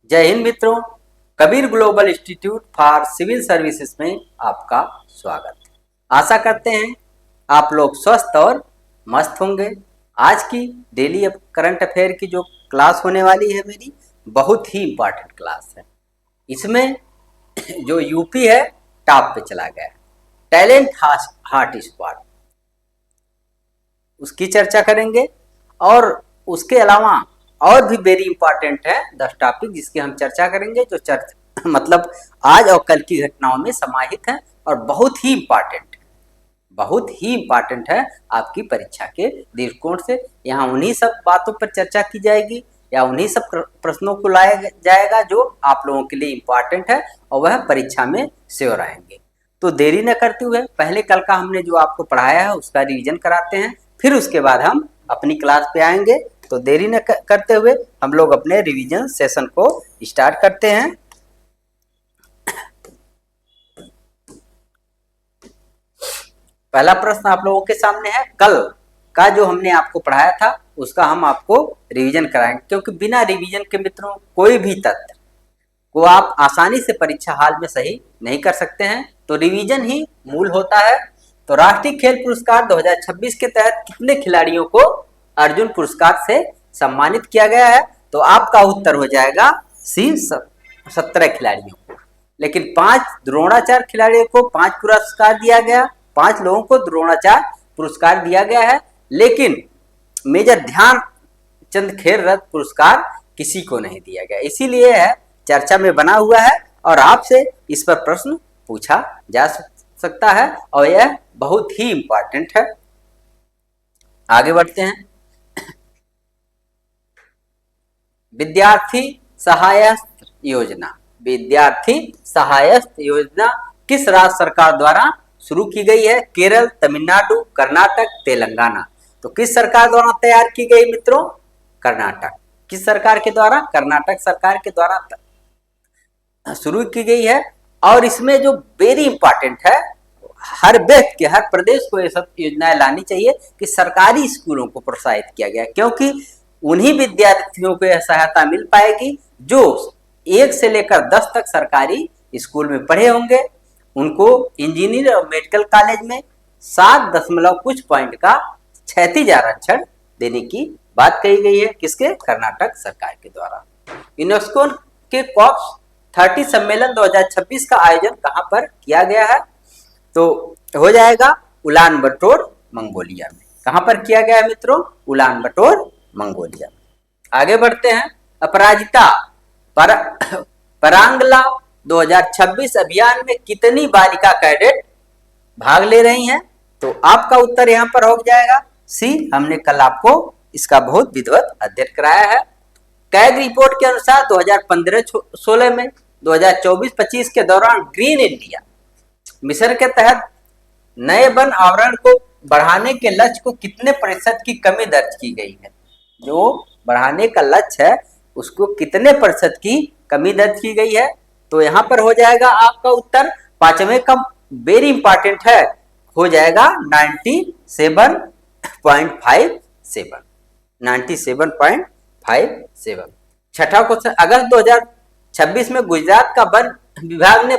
जय हिंद मित्रों। Kabir Global Institute for Civil Services में आपका स्वागत है। आशा करते हैं आप लोग स्वस्थ और मस्त होंगे। आज की डेली करंट अफेयर की जो क्लास होने वाली है मेरी, बहुत ही इम्पोर्टेंट क्लास है। इसमें जो यूपी है टॉप पे चला गया है, टैलेंट हॉट स्पॉट, उसकी चर्चा करेंगे। और उसके अलावा और भी वेरी इंपॉर्टेंट है 10 टॉपिक जिसकी हम चर्चा करेंगे, जो चर्चा मतलब आज और कल की घटनाओं में समाहित है और बहुत ही इम्पॉर्टेंट है आपकी परीक्षा के दृष्टिकोण से। यहाँ उन्हीं सब बातों पर चर्चा की जाएगी या उन्हीं सब प्रश्नों को लाया जाएगा जो आप लोगों के लिए इम्पॉर्टेंट है और वह परीक्षा में श्योर आएंगे। तो देरी न करते हुए पहले कल का हमने जो आपको पढ़ाया है उसका रिवीजन कराते हैं, फिर उसके बाद हम अपनी क्लास पे आएंगे। तो देरी न करते हुए हम लोग अपने रिवीजन सेशन को स्टार्ट करते हैं। पहला प्रश्न आप लोगों के सामने है, कल का जो हमने आपको पढ़ाया था उसका हम आपको रिवीजन कराएंगे, क्योंकि बिना रिवीजन के मित्रों कोई भी तथ्य को आप आसानी से परीक्षा हाल में सही नहीं कर सकते हैं। तो रिवीजन ही मूल होता है। तो राष्ट्रीय खेल पुरस्कार 2026 के तहत कितने खिलाड़ियों को अर्जुन पुरस्कार से सम्मानित किया गया है? तो आपका उत्तर हो जाएगा सी, 17 खिलाड़ियों को। लेकिन 5 द्रोणाचार्य खिलाड़ियों को 5 पुरस्कार दिया गया, 5 लोगों को द्रोणाचार्य पुरस्कार दिया गया है, लेकिन मेजर ध्यानचंद खेल रत्न पुरस्कार किसी को नहीं दिया गया। इसीलिए है चर्चा में बना हुआ है और आपसे इस पर प्रश्न पूछा जा सकता है और यह बहुत ही इंपॉर्टेंट है। आगे बढ़ते हैं। विद्यार्थी सहायता योजना किस राज्य सरकार द्वारा शुरू की गई है? केरल, तमिलनाडु, कर्नाटक, तेलंगाना। तो किस सरकार द्वारा तैयार की गई मित्रों? कर्नाटक। किस सरकार के द्वारा? कर्नाटक सरकार के द्वारा शुरू की गई है। और इसमें जो वेरी इंपॉर्टेंट है, हर व्यक्ति हर प्रदेश को ये सब योजनाएं लानी चाहिए कि सरकारी स्कूलों को प्रोत्साहित किया गया, क्योंकि उन्हीं विद्यार्थियों को यह सहायता मिल पाएगी जो 1 से लेकर 10 तक सरकारी स्कूल में पढ़े होंगे। उनको इंजीनियर और मेडिकल कॉलेज में 7 दशमलव कुछ पॉइंट का क्षैतिज आरक्षण देने की बात कही गई है। किसके? कर्नाटक सरकार के द्वारा। यूनेस्को के कॉप्स 30 सम्मेलन 2026 का आयोजन कहां पर किया गया है? तो हो जाएगा उलान बटोर, मंगोलिया में। कहां पर किया गया है मित्रों? उलान बटोर, मंगोलिया में। आगे बढ़ते हैं। अपराजिता परांगला 2026 अभियान में कितनी बालिका कैडेट भाग ले रही हैं? तो आपका उत्तर यहां पर हो जाएगा सी। हमने कल आपको इसका बहुत विधिवत अध्ययन कराया है। कैग रिपोर्ट के अनुसार 2015-16 में 2024-25 के दौरान ग्रीन इंडिया मिशन के तहत नए वन आवरण को बढ़ाने के लक्ष्य को कितने प्रतिशत की कमी दर्ज की गई है? जो बढ़ाने का लक्ष्य है उसको कितने प्रतिशत की कमी दर्ज की गई है? तो यहाँ पर हो जाएगा आपका उत्तर, पांचवें का वेरी इंपॉर्टेंट है, हो जाएगा 97.57। छठा क्वेश्चन, अगस्त 2026 में गुजरात का वन विभाग ने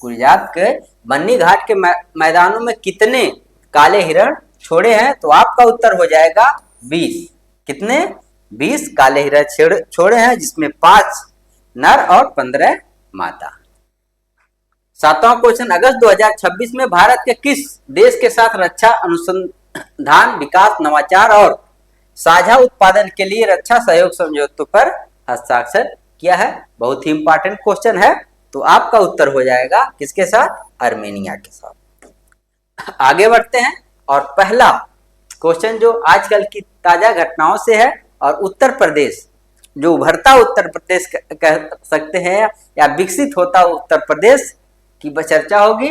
गुजरात के बन्नी घाट के मैदानों में कितने काले हिरण छोड़े हैं? तो आपका उत्तर हो जाएगा 20। कितने? 20 काले हिरण छोड़े हैं, जिसमें 5 नर और 15 मादा। सातवां क्वेश्चन, अगस्त 2026 में भारत के किस देश के साथ रक्षा अनुसंधान, विकास, नवाचार और साझा उत्पादन के लिए रक्षा सहयोग समझौतों पर हस्ताक्षर किया है? बहुत ही इंपॉर्टेंट क्वेश्चन है। तो आपका उत्तर हो जाएगा किसके साथ? आर्मेनिया के साथ। आगे बढ़ते हैं और पहला क्वेश्चन जो आजकल की ताजा घटनाओं से है और उत्तर प्रदेश, जो उभरता उत्तर प्रदेश कह सकते हैं या विकसित होता उत्तर प्रदेश की चर्चा होगी।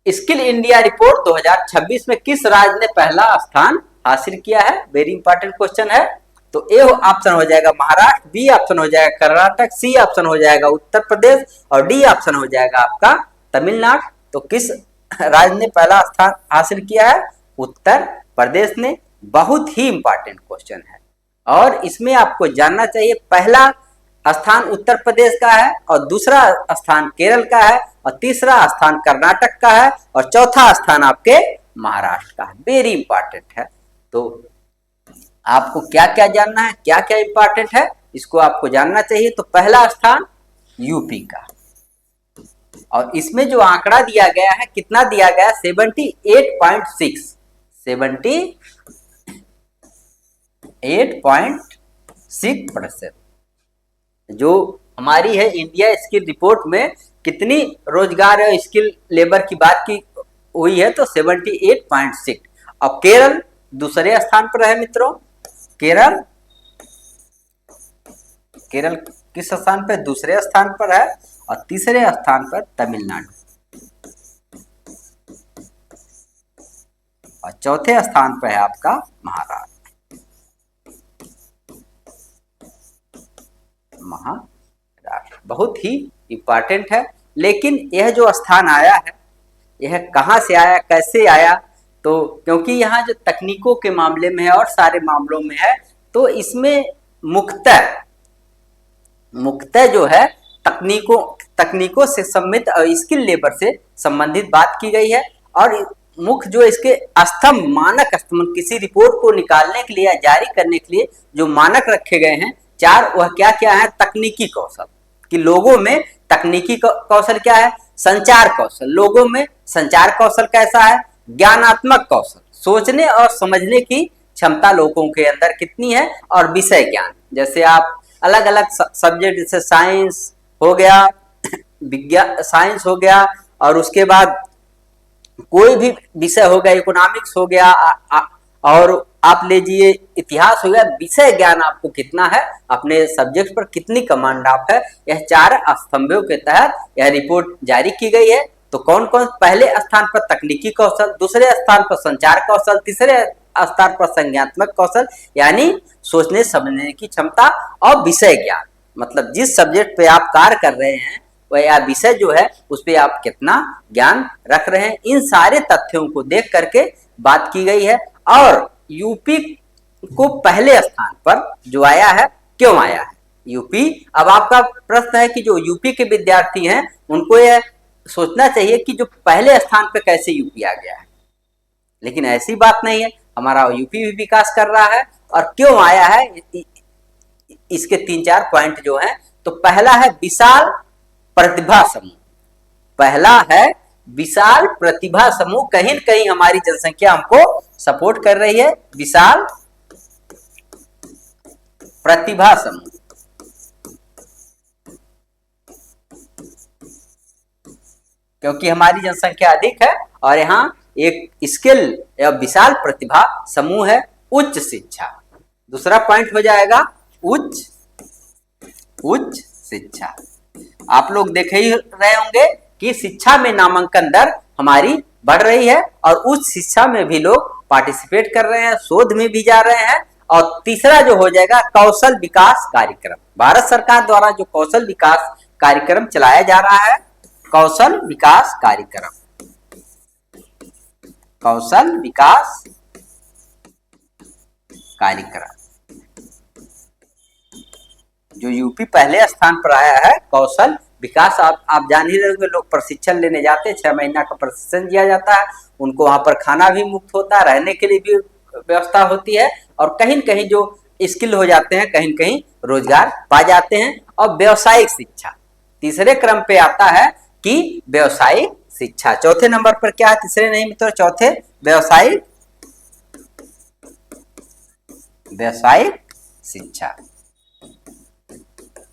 स्किल इंडिया रिपोर्ट 2026 में किस राज्य ने पहला स्थान हासिल किया है? वेरी इंपॉर्टेंट क्वेश्चन है। तो ए ऑप्शन हो जाएगा महाराष्ट्र, बी ऑप्शन हो जाएगा कर्नाटक, सी ऑप्शन हो जाएगा उत्तर प्रदेश और डी ऑप्शन हो जाएगा आपका तमिलनाडु। तो किस राज्य ने पहला स्थान हासिल किया है? उत्तर प्रदेश ने। बहुत ही इंपॉर्टेंट क्वेश्चन है और इसमें आपको जानना चाहिए पहला स्थान उत्तर प्रदेश का है और दूसरा स्थान केरल का है और तीसरा स्थान कर्नाटक का है और चौथा स्थान आपके महाराष्ट्र का है। वेरी इंपॉर्टेंट है। तो आपको क्या क्या जानना है, क्या क्या इंपॉर्टेंट है, इसको आपको जानना चाहिए। तो पहला स्थान यूपी का, और इसमें जो आंकड़ा दिया गया है कितना दिया गया, 78.6 78.6%। जो हमारी है इंडिया स्किल रिपोर्ट में कितनी रोजगार और स्किल लेबर की बात की हुई है, तो 78.6। और केरल दूसरे स्थान पर है मित्रों। केरल किस स्थान पर, दूसरे स्थान पर है। और तीसरे स्थान पर तमिलनाडु और चौथे स्थान पर है आपका महाराष्ट्र। बहुत ही इंपॉर्टेंट है। लेकिन यह जो स्थान आया है, यह कहां से आया, कैसे आया, तो क्योंकि यहाँ जो तकनीकों के मामले में है और सारे मामलों में है, तो इसमें मुख्यतः जो है तकनीकों से संबंधित और स्किल लेबर से संबंधित बात की गई है। और मुख्य जो इसके स्तंभ, मानक स्तंभ, किसी रिपोर्ट को निकालने के लिए या जारी करने के लिए जो मानक रखे गए हैं 4, वह क्या क्या है, तकनीकी कौशल, कि लोगों में तकनीकी कौशल क्या है, संचार कौशल, लोगों में संचार कौशल कैसा है, ज्ञानात्मक कौशल, सोचने और समझने की क्षमता लोगों के अंदर कितनी है, और विषय ज्ञान, जैसे आप अलग अलग सब्जेक्ट, जैसे साइंस हो गया, विज्ञान साइंस हो गया, और उसके बाद कोई भी विषय हो गया, इकोनॉमिक्स हो गया, और आप लीजिए इतिहास हो गया, विषय ज्ञान आपको कितना है, अपने सब्जेक्ट पर कितनी कमांड आप है, यह 4 स्तंभों के तहत यह रिपोर्ट जारी की गई है। तो कौन कौन, पहले स्थान पर तकनीकी कौशल, दूसरे स्थान पर संचार कौशल, तीसरे स्थान पर संज्ञानात्मक कौशल यानी सोचने समझने की क्षमता, और विषय ज्ञान, मतलब जिस सब्जेक्ट पे आप कार्य कर रहे हैं वह या विषय जो है उस पे आप कितना ज्ञान रख रहे हैं, इन सारे तथ्यों को देख करके बात की गई है। और यूपी को पहले स्थान पर जो आया है, क्यों आया है यूपी। अब आपका प्रश्न है कि जो यूपी के विद्यार्थी हैं उनको यह सोचना चाहिए कि जो पहले स्थान पर कैसे यूपी आ गया है, लेकिन ऐसी बात नहीं है, हमारा यूपी भी विकास कर रहा है। और क्यों आया है, इसके 3-4 पॉइंट जो हैं। तो पहला है विशाल प्रतिभा समूह, पहला है विशाल प्रतिभा समूह, कहीं न कहीं हमारी जनसंख्या हमको सपोर्ट कर रही है, विशाल प्रतिभा समूह। क्योंकि हमारी जनसंख्या अधिक है और यहाँ एक स्किल या विशाल प्रतिभा समूह है। उच्च शिक्षा, दूसरा पॉइंट हो जाएगा उच्च शिक्षा। आप लोग देख ही रहे होंगे कि शिक्षा में नामांकन दर हमारी बढ़ रही है और उच्च शिक्षा में भी लोग पार्टिसिपेट कर रहे हैं, शोध में भी जा रहे हैं। और तीसरा जो हो जाएगा कौशल विकास कार्यक्रम, भारत सरकार द्वारा जो कौशल विकास कार्यक्रम चलाया जा रहा है, कौशल विकास कार्यक्रम, कौशल विकास कार्यक्रम जो यूपी पहले स्थान पर आया है, कौशल विकास। आप जान ही रहे होंगे, लोग प्रशिक्षण लेने जाते हैं, 6 महीना का प्रशिक्षण दिया जाता है, उनको वहां पर खाना भी मुफ्त होता है, रहने के लिए भी व्यवस्था होती है, और कहीं न कहीं जो स्किल हो जाते हैं, कहीं न कहीं रोजगार पा जाते हैं। और व्यावसायिक शिक्षा तीसरे क्रम पे आता है कि व्यावसायिक शिक्षा, चौथे नंबर पर क्या है, तीसरे नहीं मित्रों, चौथे व्यावसायिक शिक्षा।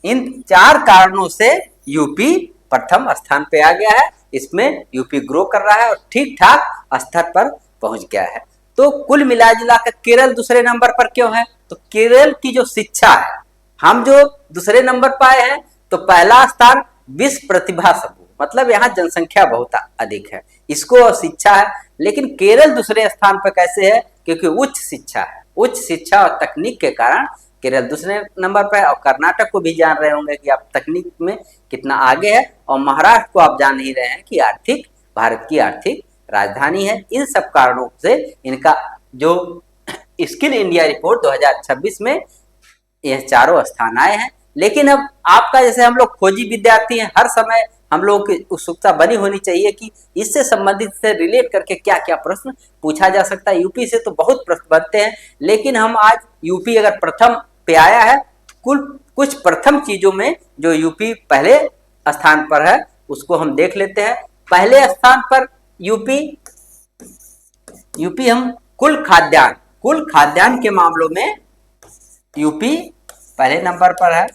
इन 4 कारणों से यूपी प्रथम स्थान पे आ गया है, इसमें यूपी ग्रो कर रहा है और ठीक ठाक स्तर पर पहुंच गया है। तो कुल मिला जुला कर केरल दूसरे नंबर पर क्यों है, तो केरल की जो शिक्षा है, हम जो दूसरे नंबर पर आए हैं, तो पहला स्थान विश्व प्रतिभा समूह, मतलब यहाँ जनसंख्या बहुत अधिक है, इसको शिक्षा है। लेकिन केरल दूसरे स्थान पर कैसे है, क्योंकि उच्च शिक्षा है, उच्च शिक्षा और तकनीक के कारण केरल दूसरे नंबर पर है। और कर्नाटक को भी जान रहे होंगे कि आप तकनीक में कितना आगे है, और महाराष्ट्र को आप जान ही रहे हैं कि भारत की आर्थिक राजधानी है। इन सब कारणों से इनका जो स्किल इंडिया रिपोर्ट 2026 में यह चारों स्थान आए हैं। लेकिन अब आपका जैसे हम लोग खोजी विद्यार्थी हैं, हर समय हम लोगों की उत्सुकता बनी होनी चाहिए कि इससे संबंधित से रिलेट करके क्या क्या प्रश्न पूछा जा सकता है। यूपी से तो बहुत प्रश्न बनते हैं, लेकिन हम आज यूपी अगर प्रथम पे आया है, कुल कुछ प्रथम चीजों में जो यूपी पहले स्थान पर है उसको हम देख लेते हैं। पहले स्थान पर यूपी हम कुल खाद्यान्न के मामलों में यूपी पहले नंबर पर है।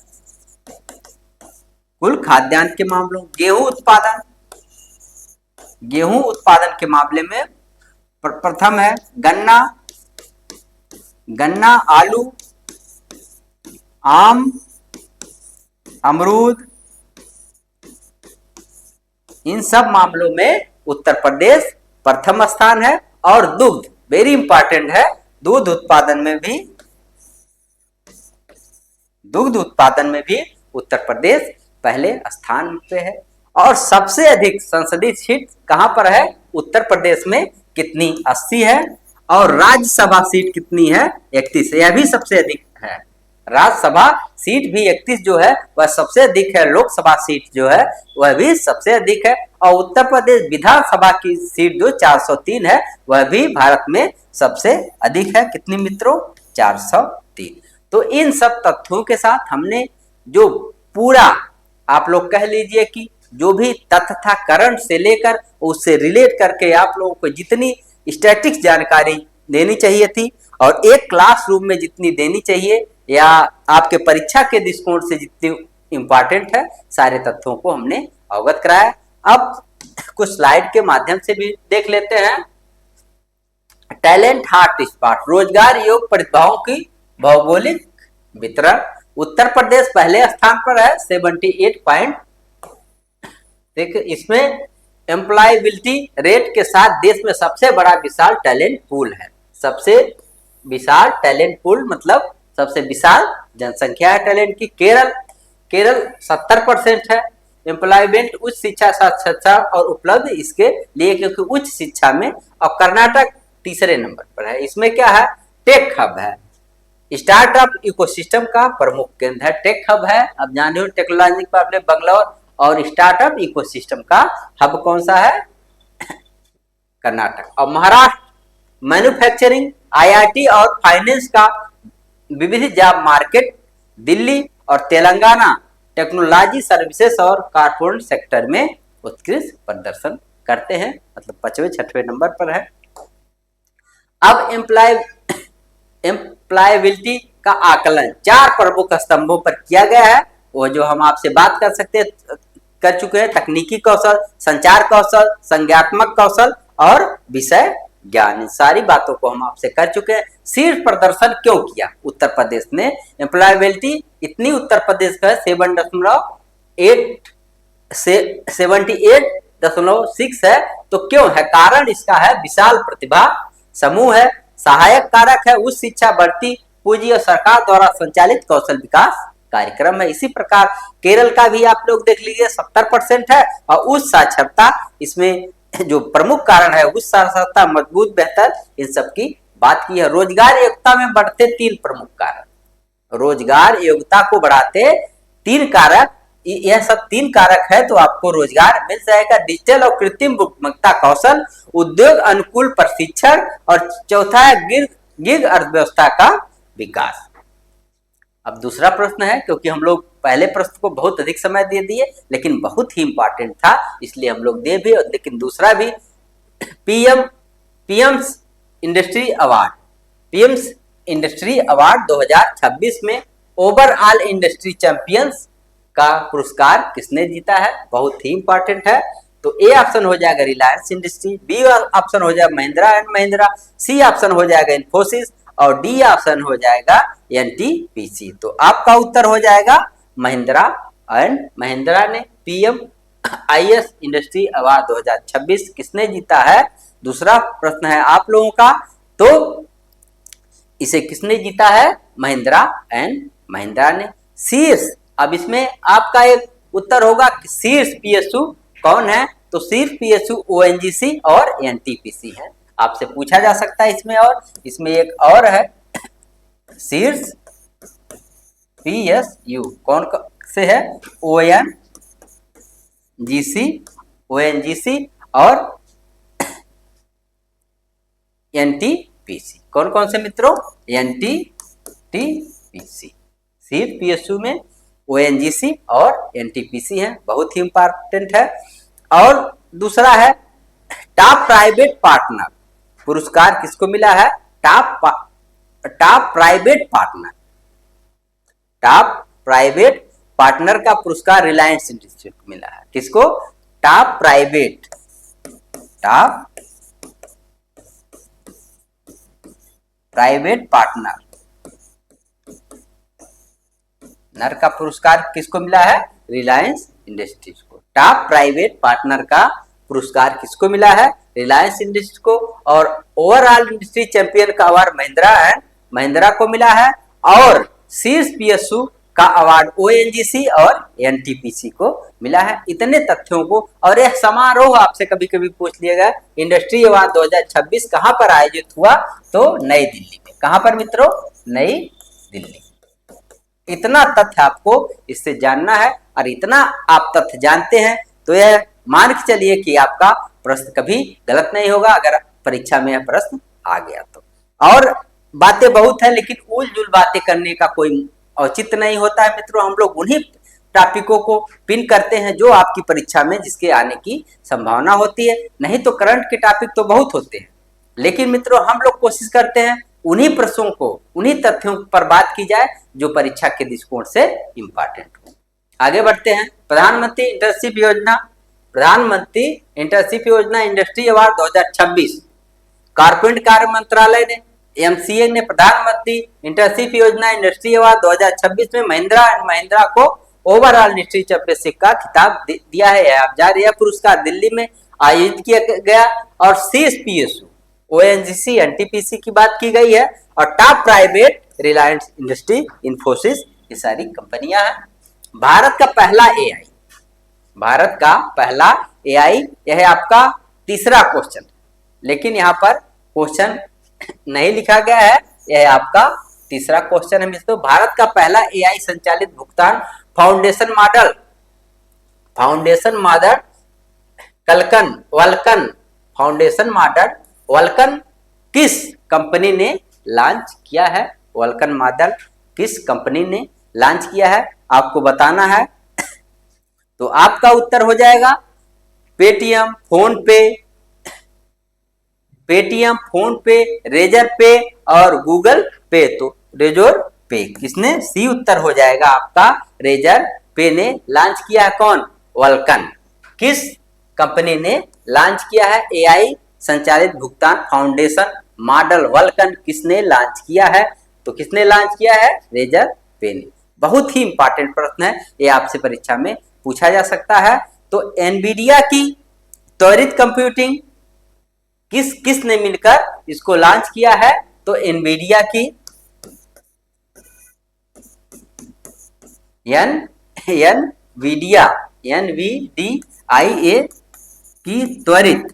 कुल खाद्यान्न के मामलों, गेहूं उत्पादन के मामले में प्रथम है। गन्ना, आलू, आम, अमरूद, इन सब मामलों में उत्तर प्रदेश प्रथम स्थान है। और दुग्ध, वेरी इंपॉर्टेंट है, दूध उत्पादन में भी उत्तर प्रदेश पहले स्थान पे है। और सबसे अधिक संसदीय सीट कहां पर है उत्तर प्रदेश में, कितनी, 80 है। और राज्यसभा सीट कितनी है, 31, यह भी सबसे अधिक है। राज्यसभा सीट भी 31 जो है वह सबसे अधिक है। लोकसभा सीट जो है वह भी सबसे अधिक है। और उत्तर प्रदेश विधानसभा की सीट जो 403 है वह भी भारत में सबसे अधिक है। कितनी मित्रों, 403। तो इन सब तथ्यों के साथ हमने जो पूरा, आप लोग कह लीजिए कि जो भी तथ्य था करंट से लेकर उससे रिलेट करके आप लोगों को जितनी स्टैटिक्स जानकारी देनी चाहिए थी और एक क्लासरूम में जितनी देनी चाहिए या आपके परीक्षा के दृष्टिकोण से जितनी इंपॉर्टेंट है, सारे तथ्यों को हमने अवगत कराया। अब कुछ स्लाइड के माध्यम से भी देख लेते हैं। टैलेंट हॉटस्पॉट, रोजगार योग्य प्रतिभाओं की भौगोलिक वितरण। उत्तर प्रदेश पहले स्थान पर है 78 पॉइंट। देखिए इसमें एम्प्लॉयबिलिटी रेट के साथ देश में सबसे बड़ा विशाल टैलेंट पूल है। सबसे विशाल टैलेंट पूल मतलब सबसे विशाल जनसंख्या है टैलेंट की। केरल 70% है। एम्प्लॉयमेंट, उच्च शिक्षा, साक्षरता और उपलब्ध इसके लिए क्योंकि उच्च शिक्षा में। और कर्नाटक तीसरे नंबर पर है। इसमें क्या है, टेक हब है, स्टार्टअप इकोसिस्टम का प्रमुख केंद्र है। टेक हब है, अब जान रहे हो टेक्नोलॉजी पर बंगलौर। और स्टार्टअप इकोसिस्टम का हब कौन सा है, कर्नाटक। और महाराष्ट्र मैन्युफैक्चरिंग, आईआईटी और फाइनेंस का विविध जॉब मार्केट। दिल्ली और तेलंगाना टेक्नोलॉजी सर्विसेज और कॉर्पोरेट सेक्टर में उत्कृष्ट प्रदर्शन करते हैं, मतलब 5वें-6वें नंबर पर है। अब एम्प्लॉयबिलिटी का आकलन 4 प्रमुख स्तंभों पर किया गया है। वो जो हम आपसे बात कर चुके हैं, तकनीकी कौशल, संचार कौशल, संज्ञात्मक कौशल और विषय ज्ञान, इन सारी बातों को हम आपसे कर चुके हैं। शीर्ष प्रदर्शन क्यों किया उत्तर प्रदेश ने, एम्प्लॉयबिलिटी इतनी उत्तर प्रदेश का 78.6 है। तो क्यों है, कारण इसका है विशाल प्रतिभा समूह है, सहायक कारक है, उच्च शिक्षा, बढ़ती पूंजी और सरकार द्वारा संचालित कौशल विकास कार्यक्रम है। इसी प्रकार केरल का भी आप लोग देख लीजिए 70% है। और उच्च साक्षरता इसमें जो प्रमुख कारण है, उच्च साक्षरता, मजबूत, बेहतर, इन सब की बात की है। रोजगार योग्यता में बढ़ते 3 प्रमुख कारक, रोजगार योग्यता को बढ़ाते 3 कारक, यह सब 3 कारक है तो आपको रोजगार मिल जाएगा। डिजिटल और कृत्रिम बुद्धिमत्ता कौशल, उद्योग अनुकूल प्रशिक्षण और चौथा है गिग अर्थव्यवस्था का विकास। अब दूसरा प्रश्न है, क्योंकि हम लोग पहले प्रश्न को बहुत अधिक समय दे दिए लेकिन बहुत ही इंपॉर्टेंट था इसलिए हम लोग दे भी, लेकिन दूसरा भी पीएम्स इंडस्ट्री अवार्ड 2026 में ओवरऑल इंडस्ट्री चैंपियंस का पुरस्कार किसने जीता है, बहुत ही इंपॉर्टेंट है। तो ए ऑप्शन हो जाएगा रिलायंस इंडस्ट्री, बी ऑप्शन हो जाएगा Mahindra and Mahindra, C option हो जाएगा इन्फोसिस और डी ऑप्शन हो जाएगा एनटीपीसी। तो आपका उत्तर हो जाएगा महिंद्रा एंड महिंद्रा ने पीएमआईएस इंडस्ट्री अवार्ड 2026 किसने जीता है। दूसरा प्रश्न है आप लोगों का, तो इसे किसने जीता है, महिंद्रा एंड महिंद्रा ने। शीर्ष, अब इसमें आपका एक उत्तर होगा कि शीर्ष पीएसयू कौन है, तो शीर्ष पीएसयू ओएनजीसी और एनटीपीसी है, आपसे पूछा जा सकता है इसमें। और इसमें एक और है, शीर्ष PSU कौन से है? ONGC और NTPC। कौन कौन से मित्रों? NTPC। सिर्फ PSU में ONGC और NTPC है, बहुत ही इंपॉर्टेंट है। और दूसरा है टॉप प्राइवेट पार्टनर, पुरस्कार किसको मिला है? Top private partner. Top private partner का पुरस्कार रिलायंस इंडस्ट्रीज को मिला है। किसको? टॉप प्राइवेट पार्टनर नर का पुरस्कार किसको मिला है? रिलायंस इंडस्ट्रीज को। टॉप प्राइवेट पार्टनर का पुरस्कार किसको मिला है? रिलायंस इंडस्ट्रीज को। और ओवरऑल इंडस्ट्री चैंपियन का अवार्ड महिंद्रा को मिला है। और शीर्ष PSU का अवार्ड ONGC और NTPC को मिला है। इतने तथ्यों को, और यह समारोह आपसे कभी कभी पूछ लिया गया, इंडस्ट्री अवार्ड 2026 कहां पर आयोजित हुआ? तो नई दिल्ली में। कहां पर मित्रों? नई दिल्ली। इतना तथ्य आपको इससे जानना है, और इतना आप तथ्य जानते हैं तो यह मान के चलिए कि आपका प्रश्न कभी गलत नहीं होगा, अगर परीक्षा में यह प्रश्न आ गया तो। और बातें बहुत है, लेकिन उलझुल बातें करने का कोई औचित्य नहीं होता है मित्रों। हम लोग उन्हीं टॉपिकों को पिन करते हैं जो आपकी परीक्षा में जिसके आने की संभावना होती है। नहीं तो करंट के टॉपिक तो बहुत होते हैं, लेकिन मित्रों हम लोग कोशिश करते हैं उन्हीं प्रश्नों को, उन्हीं तथ्यों पर बात की जाए जो परीक्षा के दृष्टिकोण से इंपॉर्टेंट हो। आगे बढ़ते हैं। प्रधानमंत्री इंटर्नशिप योजना इंडस्ट्री अवार्ड 2026 कारपोरेट कार्य मंत्रालय ने, MCA ने प्रधानमंत्री इंटर्नशिप योजना इंडस्ट्री अवार्ड 2026 में महिंद्रा को ओवरऑल इंडस्ट्री चैंपियनशिप का खिताब दिया है। यह पुरस्कार दिल्ली में आयोजित किया गया और शीर्ष PSU ONGC NTPC की बात की गई है, और top private Reliance industry, Infosys, ये सारी कंपनियां हैं। भारत का पहला AI, यह आपका तीसरा क्वेश्चन, लेकिन यहाँ पर क्वेश्चन नहीं लिखा गया है, यह आपका तीसरा क्वेश्चन है मित्रों। भारत का पहला AI संचालित भुगतान फाउंडेशन वल्कन किस कंपनी ने लॉन्च किया है? वल्कन मॉडल किस कंपनी ने लॉन्च किया है, आपको बताना है। तो आपका उत्तर हो जाएगा पेटीएम, फोन पे, रेजर पे और गूगल पे। तो रेजर पे किसने? सी उत्तर हो जाएगा आपका, रेजर पे ने लॉन्च किया है। कौन? वल्कन। किस कंपनी ने लॉन्च किया है? AI संचालित भुगतान फाउंडेशन मॉडल वल्कन किसने लॉन्च किया है? तो किसने लॉन्च किया है? रेजर पे ने। बहुत ही इंपॉर्टेंट प्रश्न है, ये आपसे परीक्षा में पूछा जा सकता है। तो एनवीडिया की त्वरित कंप्यूटिंग किसने मिलकर इसको लॉन्च किया है? तो एनवीडिया की NVDIA की त्वरित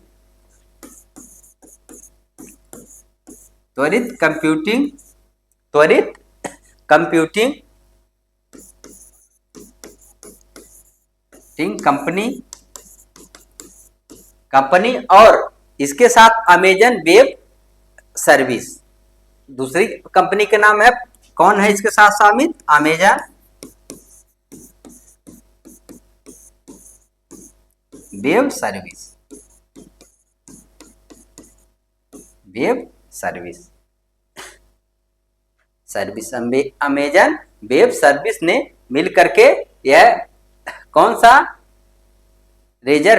कंप्यूटिंग कंपनी और इसके साथ अमेजन वेब सर्विस, दूसरी कंपनी के नाम है। कौन है इसके साथ शामिल? Amazon web service Amazon web service ने मिलकर के यह कौन सा? रेजर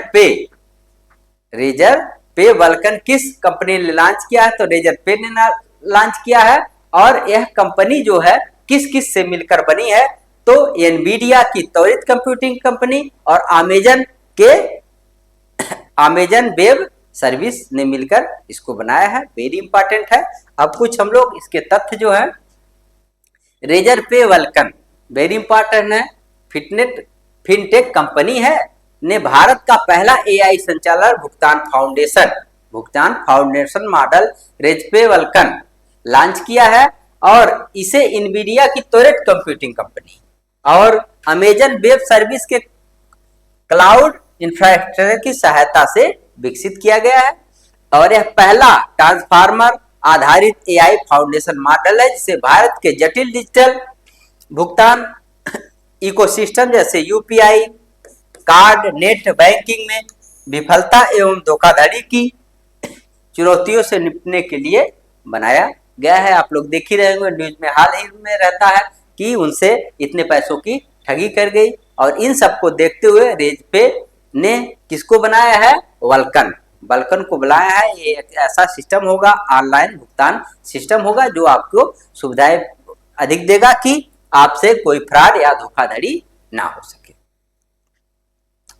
पे वल्कन किस कंपनी ने लॉन्च किया है? तो रेजर पे ने लॉन्च किया है। और यह कंपनी जो है किस से मिलकर बनी है? तो एनवीडिया की त्वरित कंप्यूटिंग कंपनी और अमेजन वेब सर्विस ने मिलकर इसको बनाया है। वेरी इंपॉर्टेंट है। अब कुछ हम लोग इसके तथ्य जो है, रेजर पे वल्कन वेरी इंपॉर्टेंट है। फिनटेक कंपनी है ने भारत का पहला AI संचालित भुगतान फाउंडेशन मॉडल रेजर पे वल्कन लॉन्च किया है। और इसे इनवीडिया की त्वरित कंप्यूटिंग कंपनी और अमेजन वेब सर्विस के क्लाउड इंफ्रास्ट्रक्चर की सहायता से विकसित किया गया है। और यह पहला ट्रांसफार्मर आधारित एआई फाउंडेशन मॉडल है जिसे भारत के जटिल डिजिटल भुगतान इकोसिस्टम जैसे यूपीआई, कार्ड, नेट बैंकिंग में विफलता एवं धोखाधड़ी की चुनौतियों से निपटने के लिए बनाया गया है। आप लोग देख ही रहे होंगे, न्यूज में हाल ही में रहता है कि उनसे इतने पैसों की ठगी कर गई। और इन सबको देखते हुए रेजपे ने किसको बनाया है? वल्कन को बनाया है। ये एक ऐसा सिस्टम होगा, ऑनलाइन भुगतान सिस्टम होगा जो आपको सुविधाएं अधिक देगा कि आपसे कोई फ्रॉड या धोखाधड़ी ना हो सके।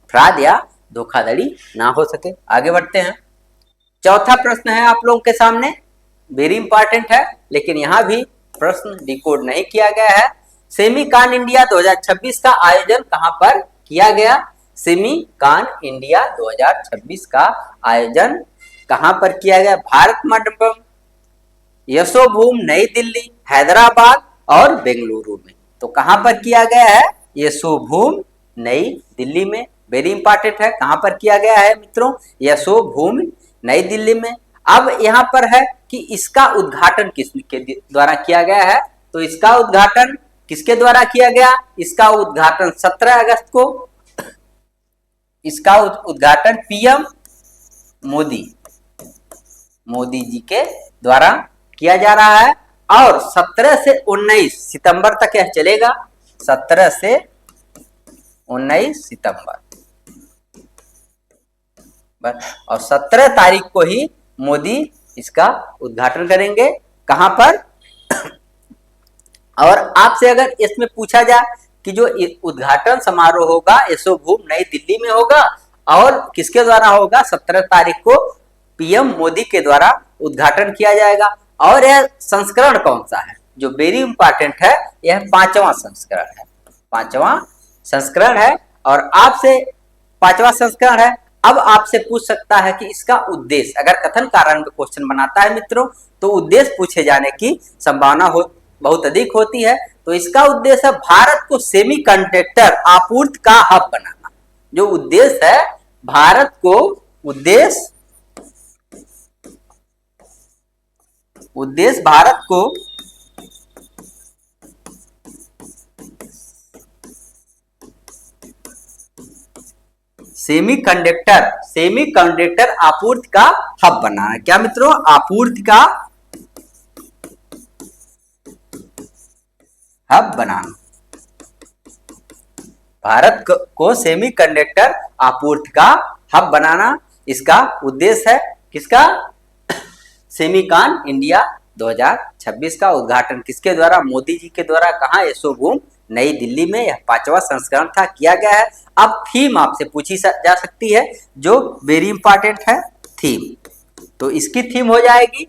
फ्रॉड या धोखाधड़ी ना हो सके। आगे बढ़ते हैं। चौथा प्रश्न है आप लोगों के सामने, वेरी इंपॉर्टेंट है, लेकिन यहां भी प्रश्न डिकोड नहीं किया गया है। सेमीकॉन इंडिया 2026 का आयोजन कहां पर किया गया? सेमीकॉन इंडिया 2026 का आयोजन कहां पर किया गया? भारत मंडपम, यशोभूम, नई दिल्ली, हैदराबाद और बेंगलुरु में। तो कहां पर किया गया है? यशोभूम, नई दिल्ली में। वेरी इंपॉर्टेंट है, कहां पर किया गया है मित्रों? यशोभूम, नई दिल्ली में। अब यहां पर है कि इसका उद्घाटन किसके द्वारा किया गया है? तो इसका उद्घाटन किसके द्वारा किया गया? इसका उद्घाटन 17 अगस्त को, इसका उद्घाटन पीएम मोदी जी के द्वारा किया जा रहा है। और 17 से 19 सितंबर तक यह चलेगा। 17 से 19 सितंबर, और 17 तारीख को ही मोदी इसका उद्घाटन करेंगे। कहां पर? और आपसे अगर इसमें पूछा जाए कि जो उद्घाटन समारोह होगा यशोभूम नई दिल्ली में होगा और किसके द्वारा होगा? 17 तारीख को पीएम मोदी के द्वारा उद्घाटन किया जाएगा। और यह संस्करण कौन सा है? जो वेरी इंपॉर्टेंट है, यह 5वां संस्करण है। 5वां संस्करण है और आपसे 5वां संस्करण है। अब आपसे पूछ सकता है कि इसका उद्देश्य, अगर कथन कारण में क्वेश्चन बनाता है मित्रों, तो उद्देश्य पूछे जाने की संभावना बहुत अधिक होती है। तो इसका उद्देश्य है भारत को सेमीकंडक्टर आपूर्ति का हब बनाना। जो उद्देश्य है, भारत को उद्देश्य भारत को सेमीकंडक्टर आपूर्ति का हब बनाना है। क्या मित्रों? आपूर्ति का हब बनाना। भारत को सेमीकंडक्टर आपूर्ति का हब बनाना इसका उद्देश्य है। किसका? सेमीकॉन इंडिया 2026 का उद्घाटन किसके द्वारा? मोदी जी के द्वारा। कहां? यशोभूम नई दिल्ली में। यह 5वां संस्करण था, किया गया है। अब थीम आपसे पूछी जा सकती है, जो वेरी इंपॉर्टेंट है, थीम। तो इसकी थीम हो जाएगी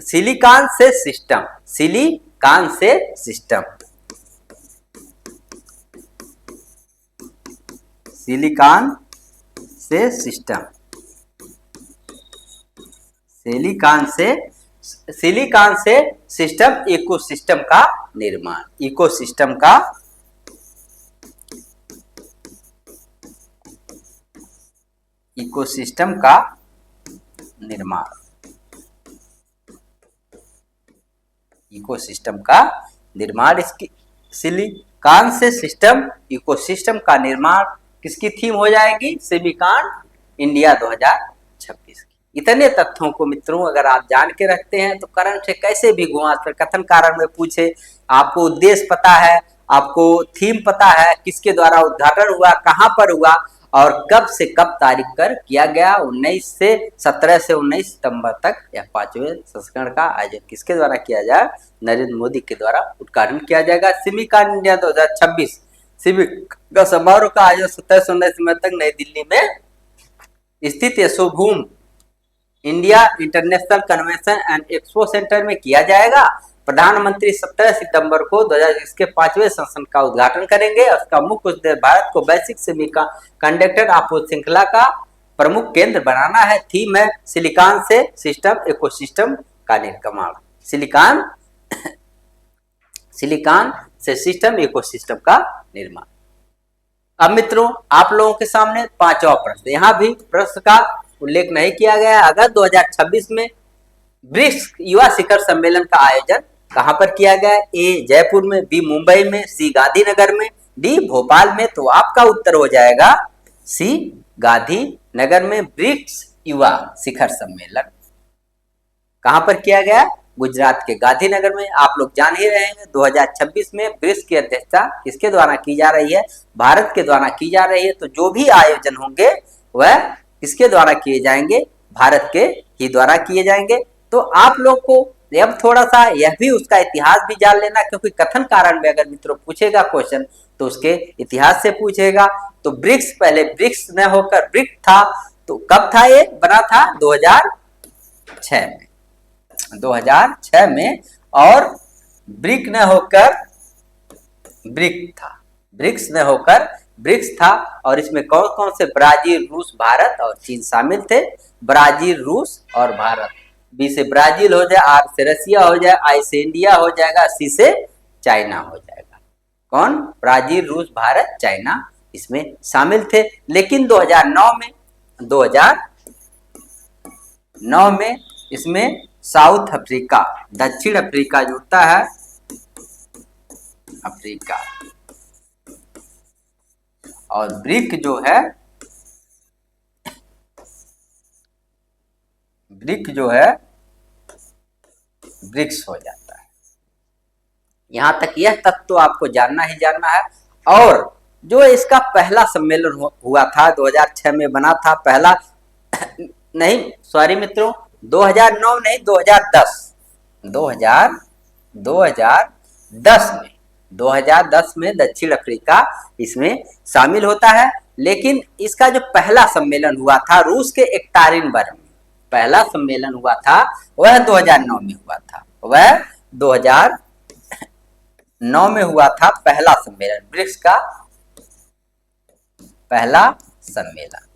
सिलिकॉन से सिस्टम। सिलिकॉन से सिस्टम, सिलिकॉन से सिस्टम, सिलिकॉन से सिस्टम इकोसिस्टम का निर्माण। इकोसिस्टम का निर्माण, इकोसिस्टम का निर्माण। इसकी सिलिकॉन से सिस्टम इकोसिस्टम का निर्माण किसकी थीम हो जाएगी? सेमीकॉन इंडिया 2026 की। इतने तथ्यों को मित्रों अगर आप जान के रखते हैं तो करंट से कैसे भी घुमा कर कथन कारण में पूछे, आपको उद्देश्य पता है, आपको थीम पता है, किसके द्वारा उद्घाटन हुआ, कहां पर हुआ और कब से कब तारीख कर किया गया। 17 से 19 सितंबर तक यह 5वें संस्करण का आयोजन किसके द्वारा किया जाए? नरेंद्र मोदी के द्वारा उद्घाटन किया जाएगा। सेमीकॉन इंडिया 2026 का समारोह का आयोजन 17 से 19 सितंबर तक नई दिल्ली में स्थित Yashobhoomi India international convention and expo centre में किया जाएगा। प्रधानमंत्री 17 सितंबर को 2020 के 5वें संस्करण का उद्घाटन करेंगे। उसका मुख्य उद्देश्य भारत को वैश्विक सेमीकंडक्टर आपूर्ति श्रृंखला का प्रमुख केंद्र बनाना है। थीम है सिलिकॉन से सिस्टम इकोसिस्टम का निर्माण। सिलिकॉन सिलिकॉन से सिस्टम इकोसिस्टम का निर्माण। अब मित्रों आप लोगों के सामने पांचवा प्रश्न, यहाँ भी प्रश्न का उल्लेख नहीं किया गया है। अगस्त 2026 में ब्रिक्स युवा शिखर सम्मेलन का आयोजन कहां पर किया गया है? ए जयपुर में, बी मुंबई में, सी गांधीनगर में, डी भोपाल में। तो आपका उत्तर हो जाएगा सी गांधीनगर में। ब्रिक्स युवा शिखर सम्मेलन कहां पर किया गया? गुजरात के गांधीनगर में। आप लोग जान ही रहे हैं 2026 में ब्रिक्स की अध्यक्षता किसके द्वारा की जा रही है? भारत के द्वारा की जा रही है। तो जो भी आयोजन होंगे वह किसके द्वारा किए जाएंगे? भारत के ही द्वारा किए जाएंगे। तो आप लोग को अब थोड़ा सा यह भी उसका इतिहास भी जान लेना, क्योंकि कथन कारण में अगर मित्रों पूछेगा क्वेश्चन तो उसके इतिहास से पूछेगा। तो ब्रिक्स पहले ब्रिक्स न होकर ब्रिक था। तो कब था ये बना था? 2006 में, 2006 में। और ब्रिक न होकर ब्रिक था, ब्रिक्स न होकर ब्रिक्स था। और इसमें कौन कौन से? ब्राजील, रूस, भारत और चीन शामिल थे। ब्राजील, रूस और भारत। बी से ब्राजील हो जाए, आर से रसिया हो जाए, आई से इंडिया हो जाएगा, सी से चाइना हो जाएगा। कौन? ब्राजील, रूस, भारत, चाइना इसमें शामिल थे। लेकिन 2009 में इसमें साउथ अफ्रीका, दक्षिण अफ्रीका जो होता है, अफ्रीका और ब्रिक जो है, ब्रिक जो है ब्रिक्स हो जाता है। यहां तक यह तथ्य तो आपको जानना ही जानना है। और जो इसका पहला सम्मेलन हुआ था 2006 में बना था, पहला नहीं सॉरी मित्रों 2009 नहीं 2010 में दक्षिण अफ्रीका इसमें शामिल होता है। लेकिन इसका जो पहला सम्मेलन हुआ था रूस के एकतारिनबर्ग में, पहला सम्मेलन हुआ था वह 2009 में हुआ था, वह 2009 में हुआ था पहला सम्मेलन, ब्रिक्स का पहला सम्मेलन।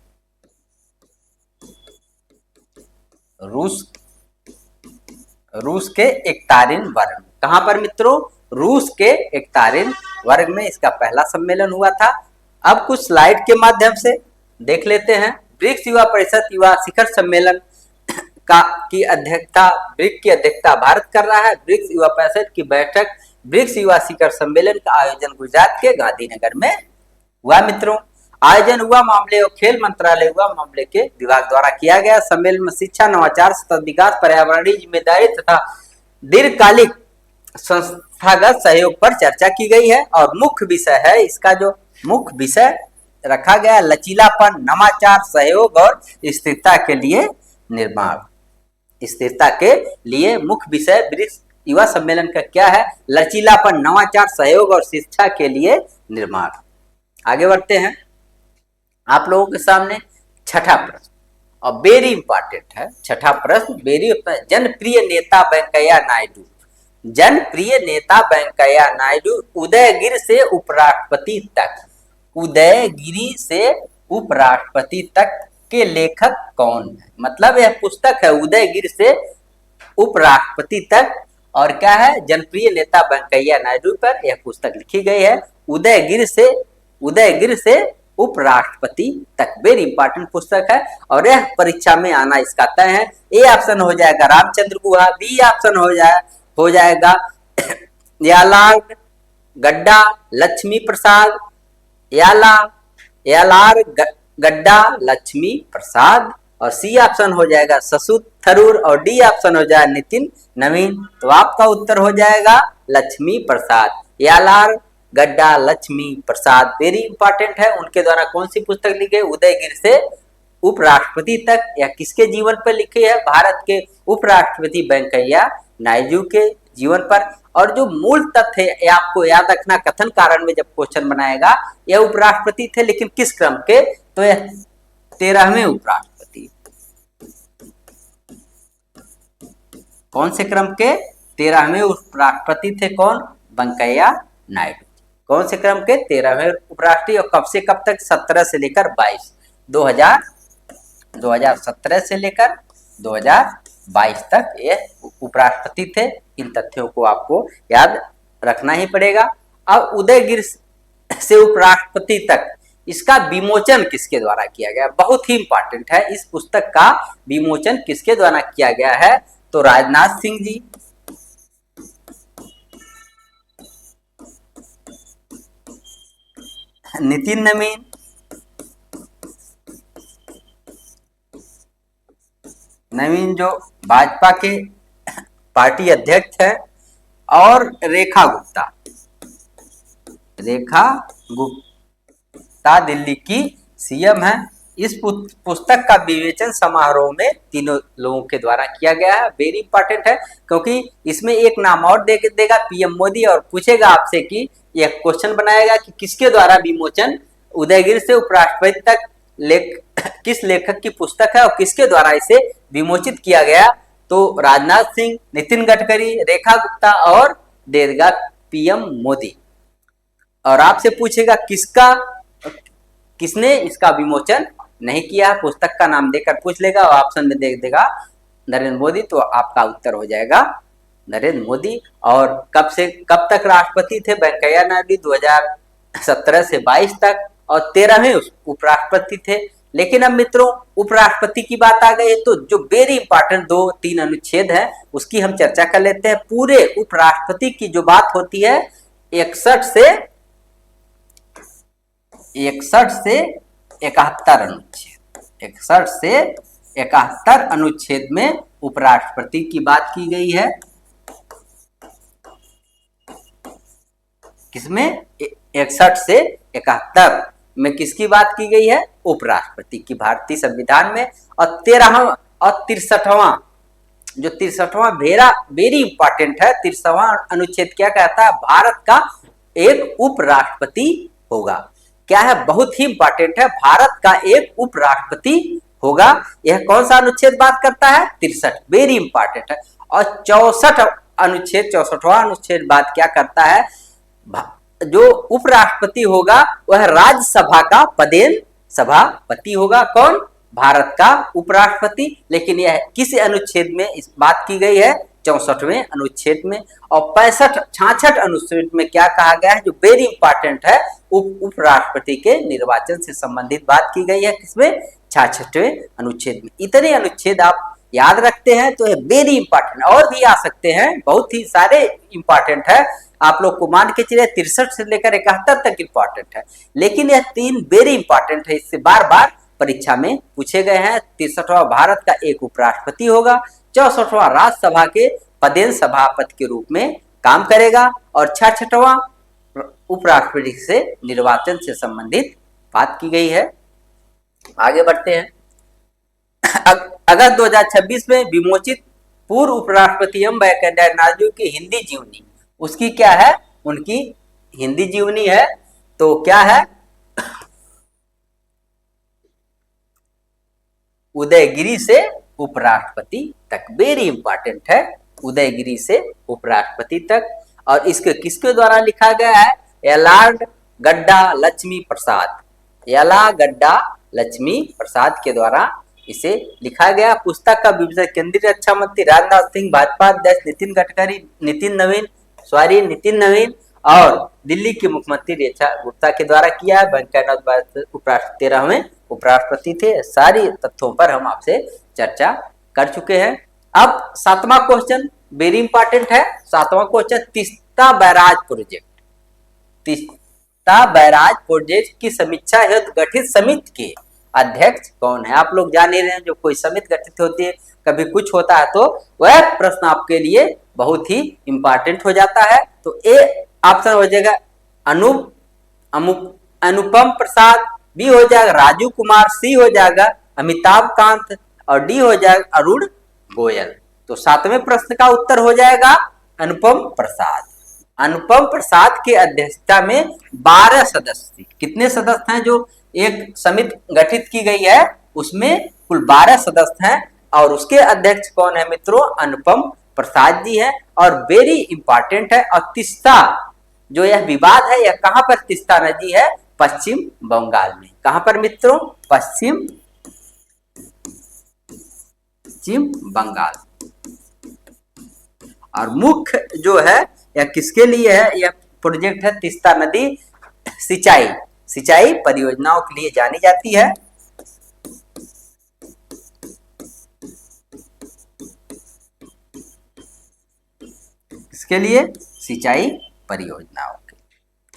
रूस के एकतारिनबर्ग। कहां पर मित्रों? रूस के एकतारिनबर्ग में इसका पहला सम्मेलन हुआ था। अब कुछ स्लाइड के माध्यम से देख लेते हैं। ब्रिक्स युवा परिषद युवा शिखर सम्मेलन की अध्यक्षता, ब्रिक्स की अध्यक्षता भारत कर रहा है। ब्रिक्स युवा परिषद की बैठक, ब्रिक्स युवा शिखर सम्मेलन का आयोजन गुजरात के गांधीनगर में हुआ मित्रों। आयोजन युवा मामले और खेल मंत्रालय युवा मामले के विभाग द्वारा किया गया। सम्मेलन में शिक्षा, नवाचार, सतत विकास, पर्यावरणीय जिम्मेदारी तथा दीर्घकालिक संस्थागत सहयोग पर चर्चा की गई है। और मुख्य विषय है, इसका जो मुख्य विषय रखा गया लचीलापन, नवाचार, सहयोग और स्थिरता के लिए निर्माण। स्थिरता के लिए मुख्य विषय ब्रिक्स युवा सम्मेलन का क्या है? लचीलापन, नवाचार, सहयोग और शिक्षा के लिए निर्माण। आगे बढ़ते हैं। आप लोगों के सामने छठा प्रश्न और वेरी इंपॉर्टेंट है। छठा प्रश्न वेरी, जनप्रिय नेता वेंकैया नायडू, जनप्रिय नेता वेंकैया नायडू उदयगिरि से उपराष्ट्रपति तक, उदयगिरि से उपराष्ट्रपति तक के लेखक कौन है? मतलब यह पुस्तक है उदयगिरि से उपराष्ट्रपति तक, और क्या है? जनप्रिय नेता वेंकैया नायडू पर यह पुस्तक लिखी गई है। उदयगिरि से उपराष्ट्रपति तक, वेरी इंपॉर्टेंट पुस्तक है। और यह परीक्षा में आना इसका तय है। ए ऑप्शन हो जाएगा रामचंद्र गुहा, बी ऑप्शन हो जाएगा यालार्ड गड्डा लक्ष्मी प्रसाद, यालार गड्डा लक्ष्मी प्रसाद, और सी ऑप्शन हो जाएगा शशि थरूर, और डी ऑप्शन हो जाएगा नितिन नवीन। तो आपका उत्तर हो जाएगा लक्ष्मी प्रसाद, यालार गड्डा लक्ष्मी प्रसाद, वेरी इंपॉर्टेंट है। उनके द्वारा कौन सी पुस्तक लिखी है? उदयगिरि से उपराष्ट्रपति तक। या किसके जीवन पर लिखी है? भारत के उपराष्ट्रपति वेंकैया नायडू के जीवन पर। और जो मूल तथ्य है आपको याद रखना, कथन कारण में जब क्वेश्चन बनाएगा, यह उपराष्ट्रपति थे लेकिन किस क्रम के? तो यह 13वें उपराष्ट्रपति। कौन से क्रम के? 13वें उपराष्ट्रपति थे कौन? वेंकैया नायडू। कौन से क्रम के? 13वें उपराष्ट्रपति। और कब से कब तक? 17 से लेकर 22, 2017 से लेकर 2022 22 तक ये उपराष्ट्रपति थे। इन तथ्यों को आपको याद रखना ही पड़ेगा। अब उदयगिरि से उपराष्ट्रपति तक इसका विमोचन किसके द्वारा किया गया, बहुत ही इंपॉर्टेंट है। इस पुस्तक का विमोचन किसके द्वारा किया गया है, तो राजनाथ सिंह जी, नितिन नवीन जो भाजपा के पार्टी अध्यक्ष है, और रेखा गुप्ता दिल्ली की सीएम है। इस पुस्तक का विवेचन समारोह में तीनों लोगों के द्वारा किया गया है। वेरी इंपॉर्टेंट है, क्योंकि इसमें एक नाम और देगा पीएम मोदी, और पूछेगा आपसे कि यह क्वेश्चन बनाएगा कि किसके द्वारा विमोचन, उदयगिरि से उपराष्ट्रपति तक किस लेखक की पुस्तक है और किसके द्वारा इसे विमोचित किया गया, तो राजनाथ सिंह, नितिन गडकरी, रेखा गुप्ता और देगा पीएम मोदी। और आपसे पूछेगा किसने इसका विमोचन नहीं किया, पुस्तक का नाम देकर पूछ लेगा और ऑप्शन में दे देगा नरेंद्र मोदी, तो आपका उत्तर हो जाएगा नरेंद्र मोदी। और कब तक राष्ट्रपति थे वेंकैया नायडू, 2017 से 22 तक, और 13वें उपराष्ट्रपति थे। लेकिन अब मित्रों उपराष्ट्रपति की बात आ गई है, तो जो वेरी इंपॉर्टेंट 2-3 अनुच्छेद है उसकी हम चर्चा कर लेते हैं। पूरे उपराष्ट्रपति की जो बात होती है 61 से 71 अनुच्छेद, 61 से 71 अनुच्छेद में उपराष्ट्रपति की बात की गई है। किसमें, 61 से 71 में किसकी बात की गई है, उपराष्ट्रपति की, भारतीय संविधान में। और 13वां और 63वां, जो 63वां वेरी इंपॉर्टेंट है, 63वां अनुच्छेद क्या कहता है, भारत का एक उपराष्ट्रपति होगा। क्या है, बहुत ही इंपॉर्टेंट है, भारत का एक उपराष्ट्रपति होगा। यह कौन सा अनुच्छेद बात करता है, 63, वेरी इंपॉर्टेंट है। और 64वां अनुच्छेद बात क्या करता है, जो उपराष्ट्रपति होगा वह राज्यसभा का पदेन सभापति होगा। कौन, भारत का उपराष्ट्रपति। लेकिन यह किस अनुच्छेद में इस बात की गई है, 64वें अनुच्छेद में। और 66 अनुच्छेद में क्या कहा गया है, जो वेरी इंपॉर्टेंट है, उपराष्ट्रपति के निर्वाचन से संबंधित बात की गई है। किसमें, 66वें अनुच्छेद में। इतने अनुच्छेद आप याद रखते हैं तो ये वेरी इंपॉर्टेंट, और भी आ सकते हैं, बहुत ही सारे इंपॉर्टेंट है। आप लोग को मान के चलिए 63 से लेकर 71 तक इंपॉर्टेंट है, लेकिन यह 3 वेरी इंपॉर्टेंट है, इससे बार बार परीक्षा में पूछे गए हैं। 63वां भारत का एक उपराष्ट्रपति होगा, 64वां राज्यसभा के पदेन सभापति के रूप में काम करेगा, और 66वां उपराष्ट्रपति से निर्वाचन से संबंधित बात की गई है। आगे बढ़ते हैं। अगस्त 2026 में विमोचित पूर्व उपराष्ट्रपति एम वेंकैया नायडू की हिंदी जीवनी, उसकी क्या है, उनकी हिंदी जीवनी है, तो क्या है, उदयगिरि से उपराष्ट्रपति तक, वेरी इंपॉर्टेंट है, उदयगिरि से उपराष्ट्रपति तक। और इसके किसके द्वारा लिखा गया है, यालागड्डा लक्ष्मी प्रसाद, यालागड्डा लक्ष्मी प्रसाद के द्वारा इसे लिखा गया। पुस्तक का विमोचन केंद्रीय रक्षा मंत्री राजनाथ सिंह, भाजपा अध्यक्ष नितिन गडकरी, नितिन नवीन और दिल्ली के मुख्यमंत्री रेखा गुप्ता के द्वारा किया है। वेंकैया नायडू उपराष्ट्रपति 13वें उपराष्ट्रपति थे। सारी तथ्यों पर हम आपसे चर्चा कर चुके हैं। अब 7वां क्वेश्चन वेरी इंपॉर्टेंट है। 7वां क्वेश्चन, तीस्ता बैराज प्रोजेक्ट की समीक्षा हेतु गठित समिति के अध्यक्ष कौन है। आप लोग जान ही रहे हैं, जो कोई समिति गठित होती है, कभी कुछ होता है, तो वह प्रश्न आपके लिए बहुत ही इंपॉर्टेंट हो जाता है। तो ए ऑप्शन हो जाएगा अनुपम प्रसाद, बी हो जाएगा राजू कुमार, सी हो जाएगा अमिताभ कांत, और डी हो जाएगा अरुण गोयल। तो 7वें प्रश्न का उत्तर हो जाएगा अनुपम प्रसाद। अनुपम प्रसाद की अध्यक्षता में 12 सदस्य, कितने सदस्य हैं, जो एक समिति गठित की गई है उसमें कुल 12 सदस्य हैं, और उसके अध्यक्ष कौन है मित्रों, अनुपम प्रसाद जी है। और वेरी इंपॉर्टेंट है। और तीस्ता जो यह विवाद है, यह कहां पर तीस्ता नदी है, पश्चिम बंगाल में। कहां पर मित्रों, पश्चिम बंगाल। और मुख्य जो है यह किसके लिए है, यह प्रोजेक्ट है तीस्ता नदी सिंचाई परियोजनाओं के लिए जानी जाती है। इसके लिए सिंचाई परियोजनाओं के।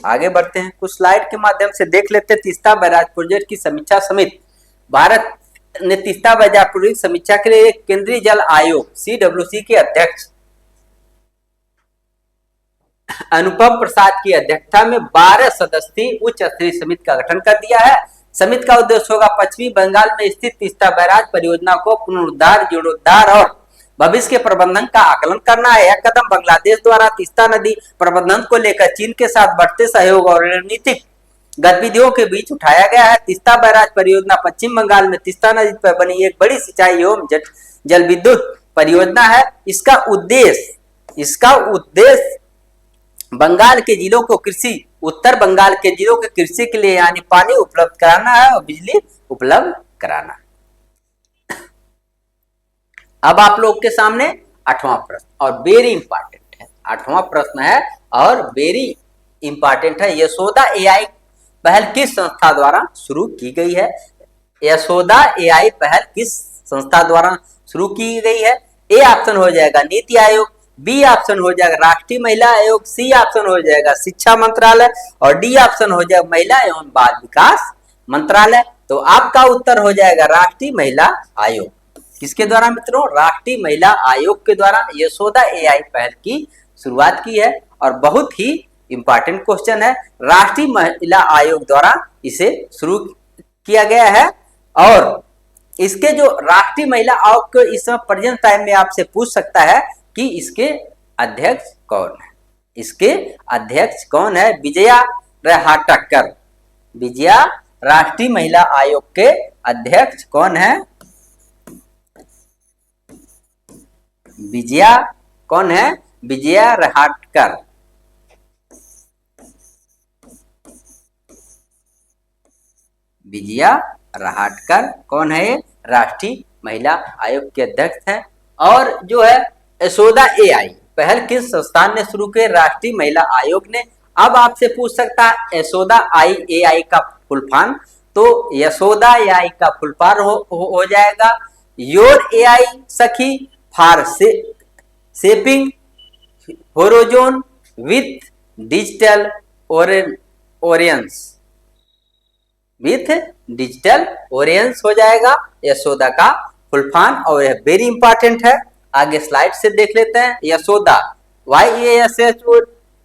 आगे बढ़ते हैं, कुछ स्लाइड के माध्यम से देख लेते हैं। तीस्ता बैराज प्रोजेक्ट की समीक्षा समिति। भारत ने तीस्ता बैराज प्रोजेक्ट समीक्षा के लिए केंद्रीय जल आयोग CWC के अध्यक्ष अनुपम प्रसाद की अध्यक्षता में 12 सदस्यीय उच्च स्तरीय समिति का गठन कर दिया है। समिति का उद्देश्य होगा पश्चिमी बंगाल में स्थित तीस्ता बैराज परियोजना को पुनरुद्धार, जीर्णोद्धार और भविष्य के प्रबंधन का आकलन करना है। यह कदम बांग्लादेश द्वारा तीस्ता नदी प्रबंधन को लेकर चीन के साथ बढ़ते सहयोग और रणनीतिक गतिविधियों के बीच उठाया गया है। तीस्ता बैराज परियोजना पश्चिम बंगाल में तीस्ता नदी पर बनी एक बड़ी सिंचाई एवं जल विद्युत परियोजना है। इसका उद्देश्य बंगाल के जिलों को उत्तर बंगाल के जिलों के कृषि के लिए यानी पानी उपलब्ध कराना है और बिजली उपलब्ध कराना है। अब आप लोग के सामने 8वां प्रश्न और वेरी इंपॉर्टेंट है। 8वां प्रश्न है और वेरी इंपॉर्टेंट है। यशोदा AI पहल किस संस्था द्वारा शुरू की गई है? यशोदा AI पहल किस संस्था द्वारा शुरू की गई है? ए ऑप्शन हो जाएगा नीति आयोग, बी ऑप्शन हो जाएगा राष्ट्रीय महिला आयोग, सी ऑप्शन हो जाएगा शिक्षा मंत्रालय और डी ऑप्शन हो जाएगा महिला एवं बाल विकास मंत्रालय। तो आपका उत्तर हो जाएगा राष्ट्रीय महिला आयोग। किसके द्वारा मित्रों? राष्ट्रीय महिला आयोग के द्वारा यशोदा AI पहल की शुरुआत की है। और बहुत ही इंपॉर्टेंट क्वेश्चन है, राष्ट्रीय महिला आयोग द्वारा इसे शुरू किया गया है। और इसके जो राष्ट्रीय महिला आयोग को इस समय प्रेजेंट टाइम में आपसे पूछ सकता है कि इसके अध्यक्ष कौन है? इसके अध्यक्ष कौन है? विजया रहाटकर। विजया राष्ट्रीय महिला आयोग के अध्यक्ष कौन है? विजया कौन है? विजया रहाटकर। विजया रहाटकर कौन है? राष्ट्रीय महिला आयोग के अध्यक्ष हैं। और जो है यशोदा AI पहल किस संस्थान ने शुरू की? राष्ट्रीय महिला आयोग ने। अब आपसे पूछ सकता है यशोदा AI का फुल फॉर्म, तो यशोदा AI का फुल फॉर्म हो जाएगा your AI Sakhi for shaping होरोजोन with digital ओरियंस हो जाएगा यशोदा का फुल फॉर्म। और यह वेरी इंपॉर्टेंट है। आगे स्लाइड से देख लेते हैं। यशोदा YASH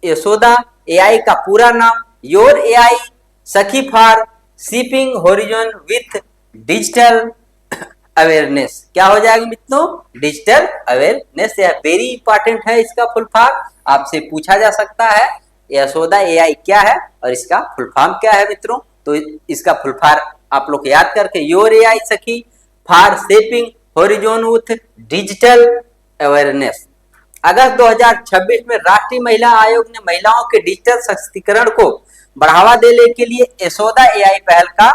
यशोदा AI का पूरा नाम your AI Sakhi for shipping horizon with digital awareness. क्या हो जाएगा मित्रों? Digital awareness. यह वेरी इंपॉर्टेंट है। इसका फुल फॉर्म आपसे पूछा जा सकता है यशोदा AI क्या है और इसका फुल फॉर्म क्या है मित्रों? तो इसका फुल फॉर्म आप लोग याद करके your AI Sakhi for shaping horizon with digital awareness. अगस्त 2026 में राष्ट्रीय महिला आयोग ने महिलाओं के डिजिटल सशक्तिकरण को बढ़ावा देने के लिए यशोदा AI पहल का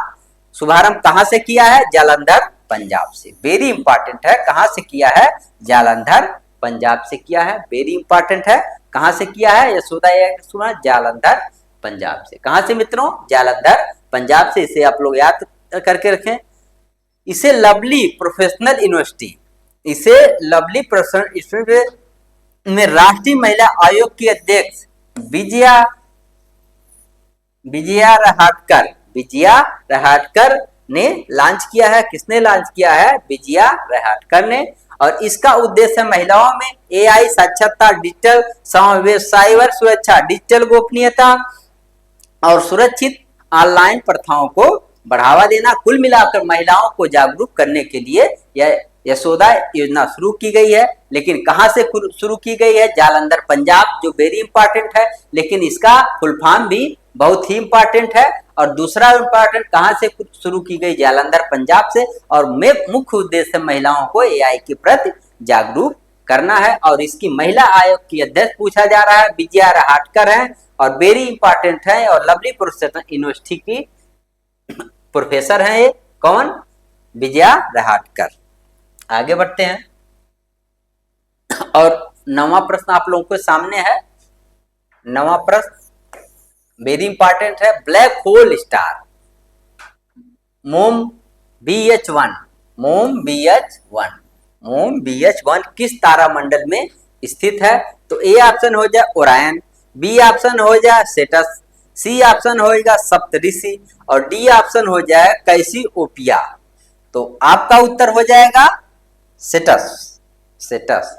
शुभारंभ कहां से किया है? जालंधर पंजाब से। वेरी इंपॉर्टेंट है। कहां से किया है? जालंधर पंजाब से किया है। वेरी इंपॉर्टेंट है। कहां से किया है यशोदा AI का शुभारंभ? जालंधर पंजाब से। कहां से मित्रों? जालंधर पंजाब से। इसे आप लोग याद करके रखें। इसे लवली प्रोफेशनल यूनिवर्सिटी में राष्ट्रीय महिला आयोग की अध्यक्ष विजया रहाटकर ने लॉन्च किया है। किसने लॉन्च किया है? विजया रहाटकर ने। और इसका उद्देश्य महिलाओं में AI साक्षरता, डिजिटल समावेश, साइबर सुरक्षा, डिजिटल गोपनीयता और सुरक्षित ऑनलाइन प्रथाओं को बढ़ावा देना। कुल मिलाकर महिलाओं को जागरूक करने के लिए यह यशोदा योजना शुरू की गई है। लेकिन कहां से शुरू की गई है? जालंधर पंजाब, जो वेरी इंपॉर्टेंट है। लेकिन इसका फुल फॉर्म भी बहुत ही इंपॉर्टेंट है। और दूसरा इंपॉर्टेंट, कहां से शुरू की गई? जालंधर पंजाब से। और मुख्य उद्देश्य महिलाओं को AI के प्रति जागरूक करना है। और इसकी महिला आयोग की अध्यक्ष पूछा जा रहा है, विजया रहाटकर है और वेरी इंपॉर्टेंट है। और लवली प्रोफेशनल यूनिवर्सिटी की प्रोफेसर हैं। ये कौन? विजया रहाटकर। आगे बढ़ते हैं और नवा प्रश्न आप लोगों के सामने है। नवा प्रश्न वेरी इंपॉर्टेंट है। ब्लैक होल स्टार मोम BH1 मोम BH1 मोम BH1 किस तारामंडल में स्थित है? तो ए ऑप्शन हो जाए ओरायन, बी ऑप्शन हो जाए सेटस, सी ऑप्शन होगा सप्तऋषि और डी ऑप्शन हो जाए कैसियोपिया। तो आपका उत्तर हो जाएगा सेटस। सेटस